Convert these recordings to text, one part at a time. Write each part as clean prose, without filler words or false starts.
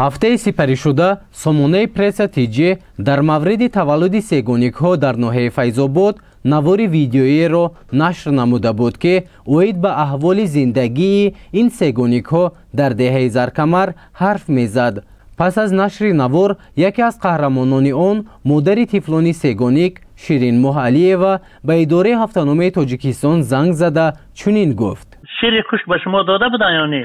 ҳафтаи сипаришуда сомонаи пресс-тиҷӣ дар мавриди таваллуди сегоникҳо дар ноҳияи Файзобод навори видеоеро нашр намуда буд, ки оид ба аҳволи зиндагии ин сегоникҳо дар деҳаи Заркамар ҳарф мезад. пас аз нашри навор, яке аз қаҳрамонони он, модари тифлони сегоник Ширинмоҳ Алиева ба идораи ҳафтаномаи Тоҷикистон занг зада чунин гуфт: шири хушк ба шумо дода будан ё не?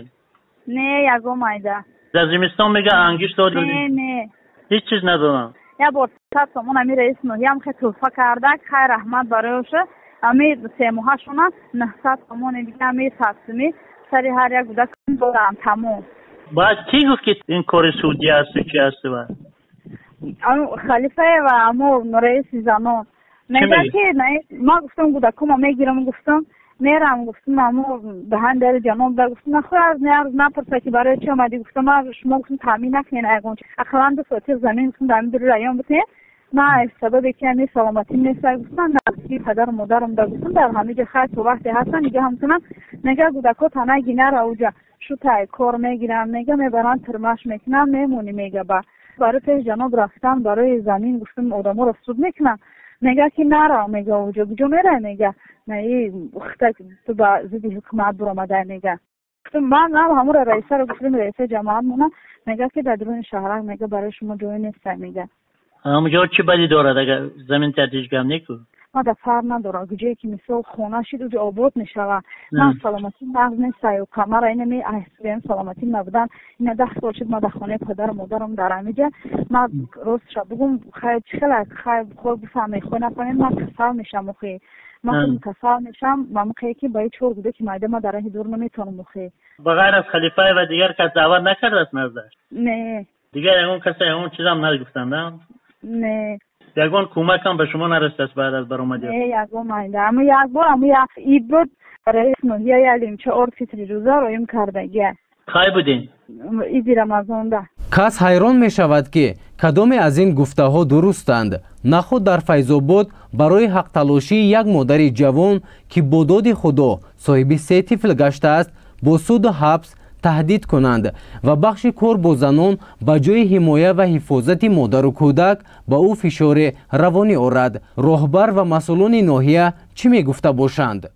Не, ягон майда. در زمستان میگه انگیش داد نه هیچ چیز ندادم. یا بار 100 تومان امیر رئیس نوحی هم خیلی توفه کرده، خیر رحمت برایشه. امیر 3 ماه شونه 900 تومان دیگه امیر تقسیمی سری هر یک بوده کن دارم تمام. باید کی گفت که این کار سعودی است چی است با؟ خلیفه و امور رئیس زنان میگه که نه ما گفتم بوده کم میگیرم گفتم میرم گفتم امو دهن در جناب دا گفتم نخواه از نپرسه که برای چی آمدی گفتم شما گفتم تامین نکنین اگون اقلان دو ساعتی زمین گفتم دامی در رایان بتین نه سبب که همی سلامتی نیست گفتم نزدیکی پدر مادرم دا گفتم در همه جا خیلی تو وقتی هستن دیگه همچنان نگه گودکو تنه گینه را اوجا شو تای کار میگیرم نگه میبرن ترمش میکنم میمونی میگه برای پیش جناب رفتم برای زمین گفتم آدمو را سود میکنم میگه که نرا میگه اوجا کجا میره میگه نه وقتا تو با زدی حکومت برآمده میگه گفتم من همون رئیس رو گفتم رئیس جماعت مونه میگه که در درون شهر میگه برای شما جای نیست میگه همونجا چی بدی دارد اگر زمین تحتیج کم نکو ما در فرق نداره گوجه که مثل خونه شد و آباد میشوه من سلامتی مغز نیست و کمر اینه می احسابیم سلامتی نبودن این 10 سال شد ما در خانه پدر و مادرم در امیجه ما روز شب بگم خیلی خود بفهمی خونه کنیم من کسال میشم مخی ما خود کسال میشم و مخی که باید چور بوده که مایده ما در این دور نمیتونم مخی بغیر از خلیفه و دیگر کس دعوت نکرده است نزدش؟ نه دیگر اون کسی اون چیزام نگفتن نه؟ نه یگان کمک هم به شما نرسید است بعد از برآمدی؟ نه یگان مایده اما یک بار ای بود رئیس نوحی یادیم 4 فطر روزه رویم کردگیه خواهی بودین؟ ایدی رمضان ده کس حیران می شود که کدام از این گفته ها درستند. نخود در فیض‌آباد برای حق تلاشی یک مادر جوان که با داد خدا صاحب 3 طفل گشته است با سود و حبس تهدید کنند و بخش کار با زنان به جای حمایه و حفاظت مادر و کودک با او فشار روانی آورد. راهبر و مسئولان ناحیه چی می گفته باشند؟